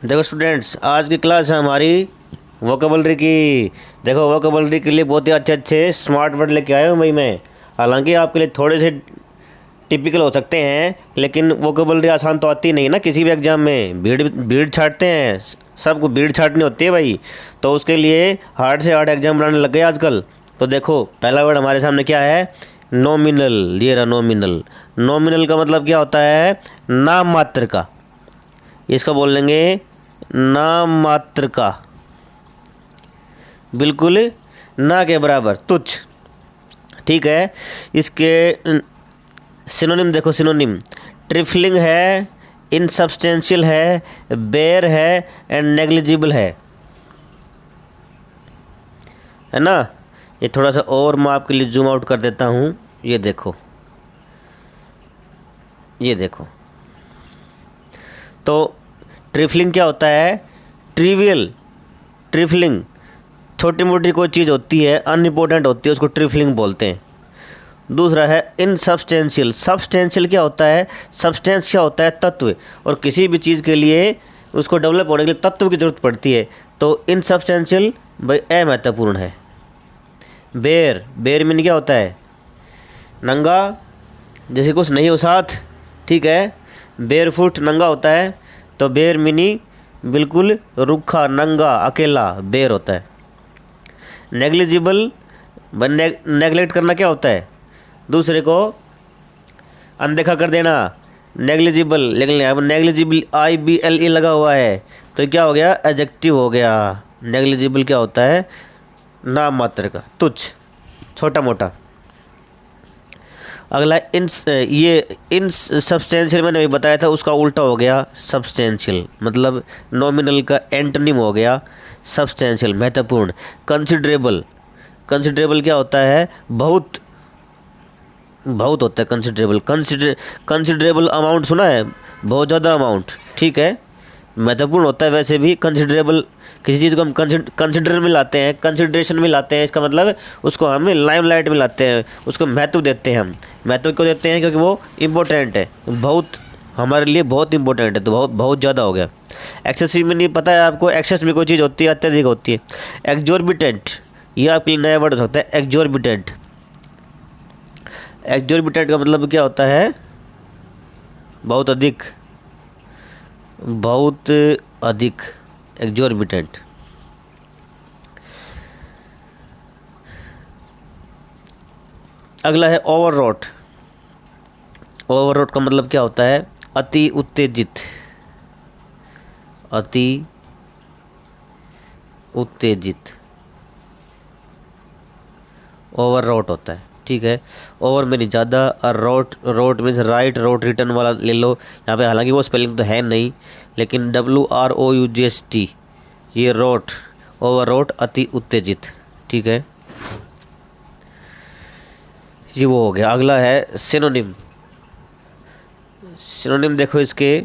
देखो स्टूडेंट्स, आज की क्लास है हमारी वोकेबलरी की। देखो वोकेबलरी के लिए बहुत ही अच्छे अच्छे स्मार्ट वर्ड लेके आया हूँ भाई मैं। हालांकि आपके लिए थोड़े से टिपिकल हो सकते हैं, लेकिन वोकेबलरी आसान तो आती नहीं ना। किसी भी एग्जाम में भीड़ भीड़ छाटते हैं, सबको भीड़ छाटनी होती है भाई। तो उसके लिए हार्ड से हार्ड एग्जाम बनाने लग गए आजकल। तो देखो पहला वर्ड हमारे सामने क्या है, नॉमिनल। ये रहा नॉमिनल। नॉमिनल का मतलब क्या होता है, नाम मात्र का। इसका बोल लेंगे नाम मात्र का, बिल्कुल ना के बराबर, तुच्छ। ठीक है। इसके सिनोनिम देखो, सिनोनिम ट्रिफलिंग है, इनसब्सटेंशियल है, बेयर है एंड नेग्लिजिबल है ना। ये थोड़ा सा और मैं आपके लिए जूम आउट कर देता हूँ। ये देखो, ये देखो। तो ट्रिफलिंग क्या होता है, ट्रिवियल, ट्रिफलिंग छोटी मोटी कोई चीज़ होती है, अनइम्पोर्टेंट होती है, उसको ट्रिफलिंग बोलते हैं। दूसरा है इनसब्सटेंशियल। सब्सटेंशियल क्या होता है, सब्सटेंस क्या होता है, तत्व। और किसी भी चीज़ के लिए उसको डेवलप होने के लिए तत्व की ज़रूरत पड़ती है। तो इनसब्सटेंशियल भाई अमहत्वपूर्ण है। बेर, बेर मीन क्या होता है, नंगा, जैसे कुछ नहीं हो साथ। ठीक है। बेर फुट नंगा होता है, तो बेर मिनी बिल्कुल रूखा, नंगा, अकेला बेर होता है। नेग्लिजिबल, नेगलेक्ट करना क्या होता है, दूसरे को अनदेखा कर देना, नेग्लिजिबल। लेकिन यहाँ पर नेग्लिजिबल IBLE लगा हुआ है, तो क्या हो गया, एडजेक्टिव हो गया। नेग्लिजिबल क्या होता है, नाम मात्र का, तुच्छ, छोटा मोटा। अगला इन सब्सटेंशियल, मैंने अभी बताया था, उसका उल्टा हो गया सब्सटेंशियल। मतलब नॉमिनल का एंटोनिम हो गया सब्सटेंशियल, महत्वपूर्ण। कंसिडरेबल, कंसिडरेबल क्या होता है, बहुत, बहुत होता है कंसिडरेबल। कंसिडरेबल अमाउंट सुना है, बहुत ज़्यादा अमाउंट। ठीक है। महत्वपूर्ण होता है वैसे भी कंसिडरेबल। किसी चीज़ को हम कंसिडर में लाते हैं, कंसिडरेशन में लाते हैं, इसका मतलब उसको हम लाइमलाइट में लाते हैं, उसको महत्व देते हैं हम। महत्व क्यों देते हैं, क्योंकि वो इम्पोर्टेंट है, बहुत हमारे लिए बहुत इंपॉर्टेंट है, तो बहुत बहुत ज़्यादा हो गया। एक्सेसिव में नहीं पता है आपको, एक्सेस में कोई चीज़ होती है, अत्यधिक होती है। एक्जॉर्बिटेंट, ये आपके लिए नया वर्ड हो सकता है, एक्जॉर्बिटेंट। एक्जॉर्बिटेंट का मतलब क्या होता है, बहुत अधिक, बहुत अधिक, एक्जॉर्बिटेंट। अगला है ओवररोट। ओवररोट का मतलब क्या होता है, अति उत्तेजित, अति उत्तेजित, ओवररोट होता है। ठीक है। ओवर में नहीं ज़्यादा, और wrote, wrote means write, wrote written वाला ले लो यहाँ पे। हालांकि वो स्पेलिंग तो है नहीं, लेकिन WROUGST, ये रोट, ओवर रोट, अति उत्तेजित। ठीक है, ये वो हो गया। अगला है सिनोनिम। सिनोनिम देखो इसके,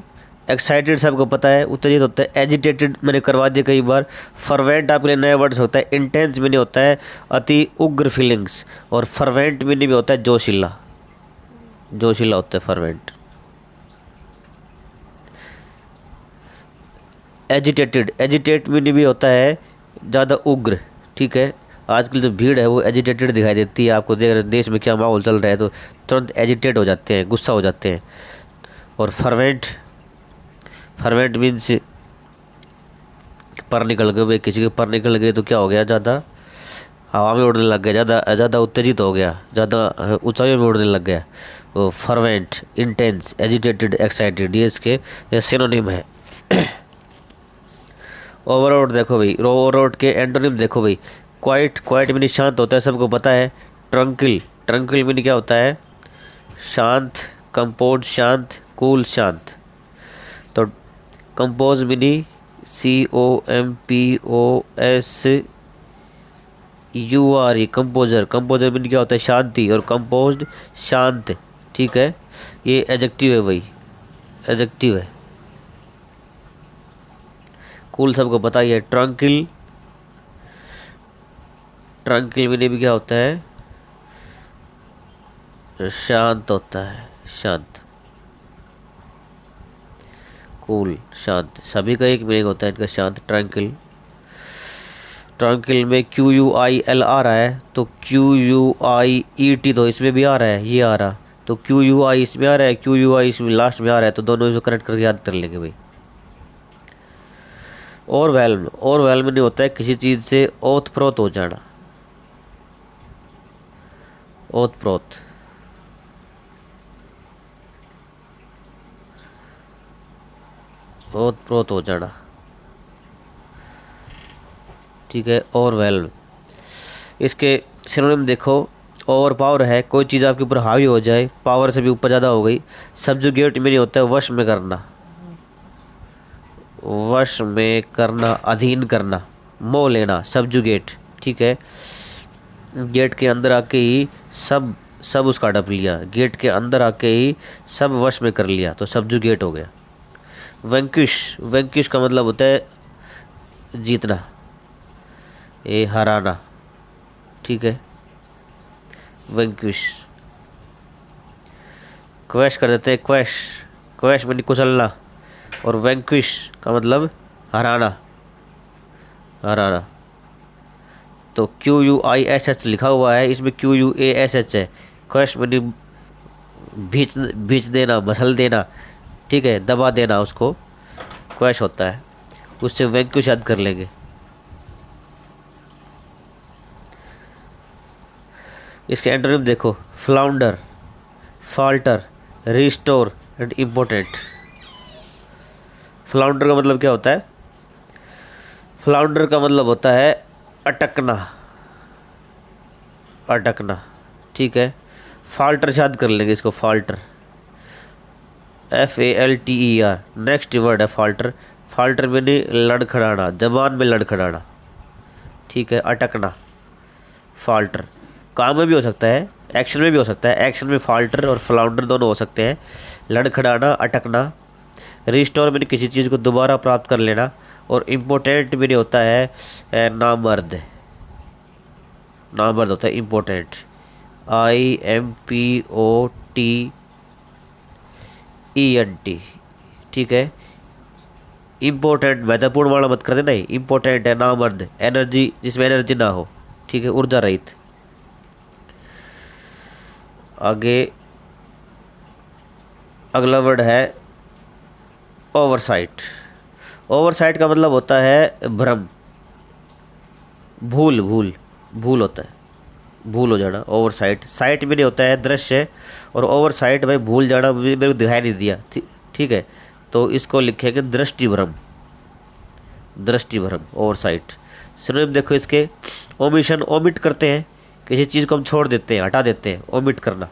एक्साइटेड सबको पता है, उत्तेजित होता है। एजिटेटेड मैंने करवा दिया कई बार। फर्वेंट आपके लिए नया वर्ड्स होता है। इंटेंस में नहीं होता है अति उग्र फीलिंग्स, और फर्वेंट में नहीं भी होता है जोशीला, जोशीला होता है फर्वेंट। एजिटेटेड, एजिटेट में नहीं भी होता है ज़्यादा उग्र। ठीक है। आजकल जो भीड़ है वो एजिटेटेड दिखाई देती है आपको, देख रहे देश में क्या माहौल चल रहा है, तो तुरंत एजिटेट हो जाते हैं, गुस्सा हो जाते हैं। और फर्वेंट, फर्वेंट मीन्स पर निकल गए भाई, किसी के पर निकल गए तो क्या हो गया, ज़्यादा हवा में उड़ने लग गया, ज़्यादा ज़्यादा उत्तेजित हो गया, ज़्यादा ऊंचाइयों में उड़ने लग गया। वो फर्वेंट, इंटेंस, एजिटेटेड, एक्साइटेड, ये इसके सिनोनिम है। ओवरआउट देखो भाई, ओवरआउट के एंटोनिम देखो भाई। क्वाइट, क्वाइट मीनी शांत होता है, सबको पता है। ट्रंकिल, ट्रंकिल मीनी क्या होता है, शांत, कंपोज शांत, कूल शांत। तो कंपोज मीनी COMPOSURE, कंपोजर। कंपोजर मीन क्या होता है, शांति, और कंपोज्ड शांत। ठीक है। ये एडजेक्टिव है भाई, एडजेक्टिव है। कूल सबको पता ही है। ट्रंकिल, ट्रंकिल मीन भी क्या होता है, शांत होता है, शांत। कूल, शांत, सभी का एक मीनिंग होता है इनका, शांत, ट्रैंकिल। ट्रैंकिल में QUIL आ रहा है, तो QUIET तो इसमें भी आ रहा है, ये आ रहा, तो QUI इसमें आ रहा है, QUI इसमें लास्ट में आ रहा है, तो दोनों इसको कनेक्ट करके याद कर लेंगे भाई। और वेल में नहीं होता है किसी चीज़ से ओतप्रोत हो जाना, ओतप्रोत, ओतप्रोत हो जाना, ठीक है। और वेल, इसके सिनोनिम देखो, ओवर पावर है, कोई चीज़ आपके ऊपर हावी हो जाए, पावर से भी ऊपर ज़्यादा हो गई। सब्जुगेट में नहीं होता है वश में करना, वश में करना, अधीन करना, मोह लेना, सब्जुगेट, ठीक है। गेट के अंदर आके ही सब उसका हड़प लिया, गेट के अंदर आके ही सब वश में कर लिया, तो सब्जुगेट हो गया। वैंक्विश का मतलब होता है जीतना, ये हराना, ठीक है। वैंक्विश, क्वैश कर देते हैं, क्वैश में कुचलना, और वैंक्विश का मतलब हराना, हराना। तो QUISH लिखा हुआ है, इसमें QUASH है। क्वैश में भींच देना, मसल देना, ठीक है, दबा देना, उसको क्वैश होता है। उससे वैंक्विश याद कर लेंगे। इसके एंटोनिम देखो, flounder, falter, restore and important. Flounder का मतलब क्या होता है? फ्लाउंडर का मतलब होता है अटकना, अटकना, ठीक है। फाल्टर से याद कर लेंगे इसको, फाल्टर, FALTER, नेक्स्ट वर्ड है फाल्टर। फाल्टर में नहीं, लड़खड़ाना, जबान में लड़खड़ाना, ठीक है, अटकना, फाल्टर। काम में भी हो सकता है, एक्शन में भी हो सकता है, एक्शन में फाल्टर और फ्लाउंडर दोनों हो सकते हैं। लड़खड़ाना, अटकना। रिस्टोर में किसी चीज़ को दोबारा प्राप्त कर लेना। और इम्पोर्टेंट भी नहीं होता है नामर्द, नामर्द होता है इम्पोर्टेंट, IMPORTENT, ठीक है। इम्पोर्टेंट महत्वपूर्ण वाला मत कर देना, इम्पोर्टेंट है नामर्द, एनर्जी, जिसमें एनर्जी ना हो, ठीक है, ऊर्जा रहित। आगे अगला वर्ड है ओवरसाइट। ओवरसाइट का मतलब होता है भ्रम, भूल होता है, भूल हो जाना, ओवरसाइट। साइट भी नहीं होता है दृश्य, और ओवरसाइट भाई भूल जाना, मेरे को दिखाई नहीं दिया, ठीक है, तो इसको लिखेंगे दृष्टिभ्रम, दृष्टिभ्रम, ओवरसाइट। सिनोनिम देखो इसके, ओमिशन, ओमिट करते हैं, किसी चीज़ को हम छोड़ देते हैं, हटा देते हैं, ओमिट करना,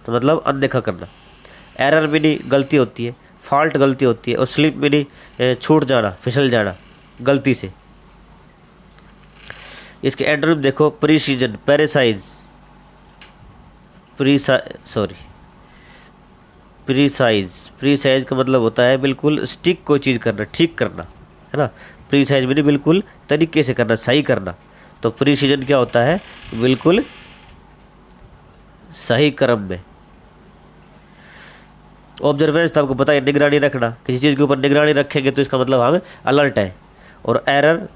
तो मतलब अनदेखा करना। एरर में नहीं, गलती होती है, फॉल्ट गलती होती है, और स्लिप में नहीं, छूट जाना, फिसल जाना गलती से। इसके एंटोनिम देखो, प्रीसीजन, प्रीसाइज, प्रीसाइज का मतलब होता है बिल्कुल स्टिक कोई चीज़ करना, ठीक करना, है ना। प्रीसाइज में नहीं, बिल्कुल तरीके से करना, सही करना। तो प्रीसीजन क्या होता है? बिल्कुल सही क्रम में। ऑब्जर्वेंस तो आपको पता है, निगरानी रखना, किसी चीज़ के ऊपर निगरानी रखेंगे तो इसका मतलब हम अलर्ट है। और एरर,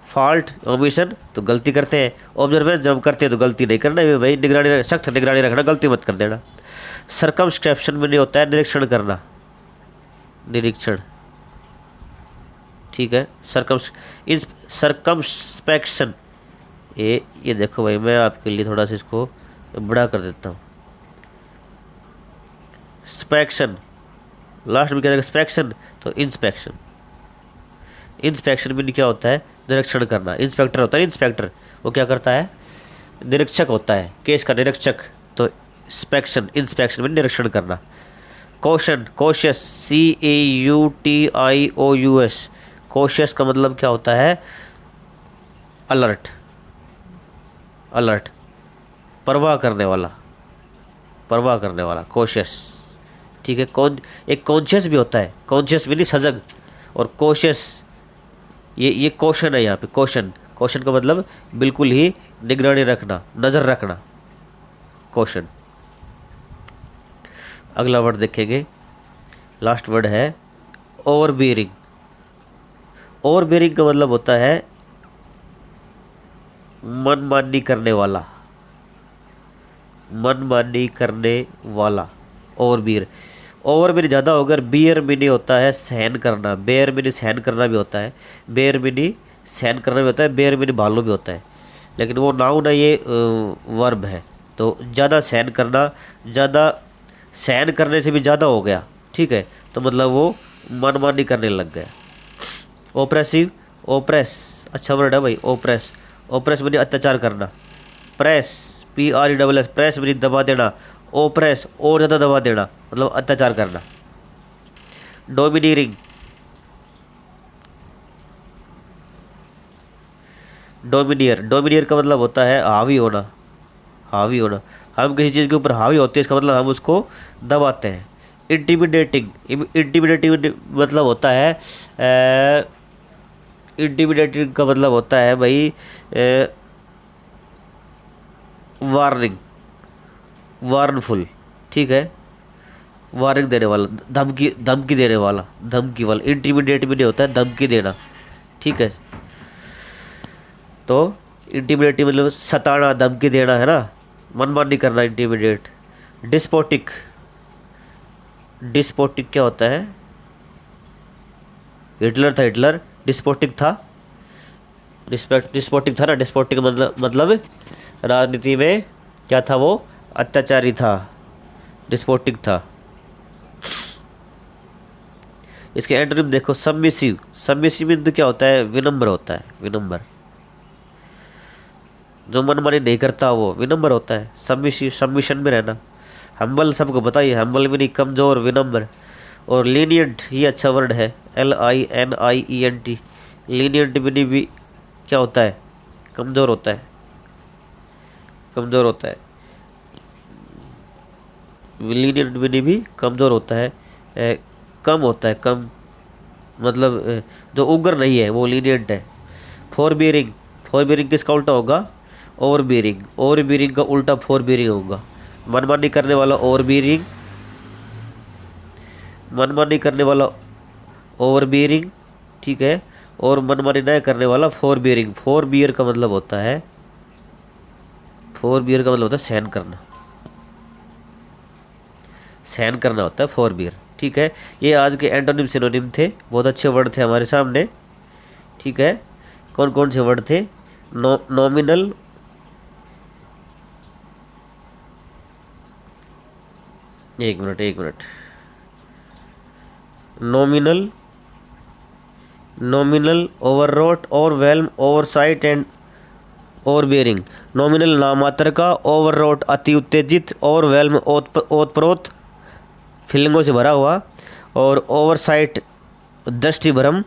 फॉल्ट, ओमिशन तो गलती करते हैं। ऑब्जर्वेंस जब हम करते हैं तो गलती नहीं करना है भाई, निगरानी, सख्त निगरानी रखना, गलती मत कर देना। सर्कमस्क्रिप्शन में नहीं होता है निरीक्षण करना, निरीक्षण, ठीक है। सर्कमस्पेक्शन, ये देखो भाई, मैं आपके लिए थोड़ा सा इसको बड़ा कर देता हूँ। स्पेक्शन, लास्ट में क्या देगा, स्पेक्शन, तो इंस्पेक्शन। इंस्पेक्शन में क्या होता है? निरीक्षण करना। इंस्पेक्टर होता है, इंस्पेक्टर, वो क्या करता है? निरीक्षक होता है, केस का निरीक्षक। तो इंस्पेक्शन, इंस्पेक्शन में निरीक्षण करना। कॉशन, कॉशियस, CAUTIOUS, कॉशियस का मतलब क्या होता है? अलर्ट, अलर्ट, परवाह करने वाला, परवाह करने वाला, कॉशियस, ठीक है। एक कॉन्शियस भी होता है, कॉन्शियस भी नहीं, सजग, और कॉशियस, ये कॉशन है यहाँ पे, कॉशन, कॉशन का मतलब बिल्कुल ही निगरानी रखना, नज़र रखना, कॉशन। अगला वर्ड देखेंगे, लास्ट वर्ड है ओवरबियरिंग। ओवरबियरिंग का मतलब होता है मनमानी करने वाला, मनमानी करने वाला। ओवरबियर, ओवरबियर ज़्यादा होकर बियर मिनी होता है सहन करना, बेयर मिनी सहन करना भी होता है, बेयर मिनी सहन करना भी होता है, बेयर मिनी भालू भी होता है, लेकिन वो नाउन है, ये वर्ब है। तो ज़्यादा सहन करना, ज़्यादा सहन करने से भी ज़्यादा हो गया, ठीक है, तो मतलब वो मनमानी करने लग गया। ओप्रेसिव, ओप्रेस अच्छा वर्ड है भाई, ओप्रेस, ओप्रेस यानी अत्याचार करना। प्रेस, PRESS, प्रेस यानी दबा देना, ओप्रेस और ज़्यादा दबा देना, मतलब अत्याचार करना। डोमिनियरिंग, डोमिनियर, डोमिनियर का मतलब होता है हावी होना, हावी होना। हम किसी चीज़ के ऊपर हावी होते हैं, इसका मतलब हम उसको दबाते हैं। इंटिमिडेटिंग, इंटिमिडेटिंग मतलब होता है इंटिमिडेटिंग का मतलब होता है भाई वार्निंग, वार्नफुल, ठीक है, वार्निंग देने वाला, धमकी, धमकी देने वाला, धमकी वाला। इंटिमिडेट भी नहीं होता है धमकी देना, ठीक है। तो इंटिमिडेट मतलब सताना, धमकी देना, है ना, मनमानी करना, इंटिमिडेट। डिस्पोटिक, डिस्पोटिक क्या होता है? हिटलर था, हिटलर डिस्पोटिक था, डिस्पोटिक था ना, डिस्पोटिक मतलब राजनीति में क्या था, वो अत्याचारी था, डिस्पोटिक था। इसके एंटोनिम देखो, सबमिसिव, सबमिसिव मतलब क्या होता है? विनम्र होता है, विनम्र। जो मनमानी नहीं करता वो विनम्र होता है। सबमिसिव, सबमिशन में रहना। हम्बल सबको बताइए, हम्बल भी नहीं, कमज़ोर, विनम्र। और लीनियंट, ये अच्छा वर्ड है, LINIENT, लीनियंट भी क्या होता है? कमज़ोर होता है, कमज़ोर होता है। लीनियंट भी कमज़ोर होता है, कम होता है, कम मतलब जो उग्र नहीं है वो लीनियंट है। फोरबियरिंग, फोरबियरिंग किसका उल्टा होगा? ओवरबियरिंग, ओवरबियरिंग का उल्टा फोरबियरिंग होगा। मनमानी करने वाला ओवरबियरिंग, मनमानी करने वाला ओवरबियरिंग, ठीक है, और मनमानी न करने वाला फोरबियरिंग। फोरबियर का मतलब होता है, फोरबियर का मतलब होता है सहन करना, सहन करना होता है फोरबियर, ठीक है। ये आज के एंटोनिम सिनोनिम थे, बहुत अच्छे वर्ड थे हमारे सामने, ठीक है। कौन कौन से वर्ड थे? नॉमिनल, एक minute, nominal, nominal, overwrought, overwhelm, oversight and overbearing. Nominal नामात्र का, ओवररोट अति उत्तेजित, ओवरवेल्म ओतप्रोत फीलिंगों से भरा हुआ, और ओवरसाइट दृष्टि भ्रम,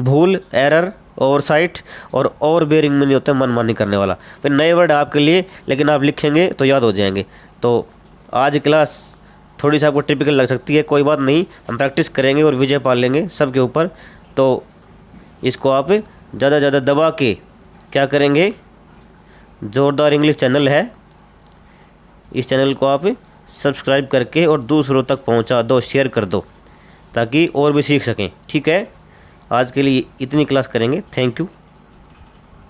भूल, एरर, ओवरसाइट, और ओवरबियरिंग में नहीं होता है मनमानी करने वाला। फिर नए वर्ड आपके लिए, लेकिन आप लिखेंगे तो याद हो जाएंगे। तो आज क्लास थोड़ी सी आपको टिपिकल लग सकती है, कोई बात नहीं, हम प्रैक्टिस करेंगे और विजय पा लेंगे सबके ऊपर। तो इसको आप ज़्यादा ज़्यादा दबा के क्या करेंगे? जोरदार इंग्लिश चैनल है, इस चैनल को आप सब्सक्राइब करके और दूसरों तक पहुंचा दो, शेयर कर दो, ताकि और भी सीख सकें, ठीक है। आज के लिए इतनी क्लास करेंगे। Thank you.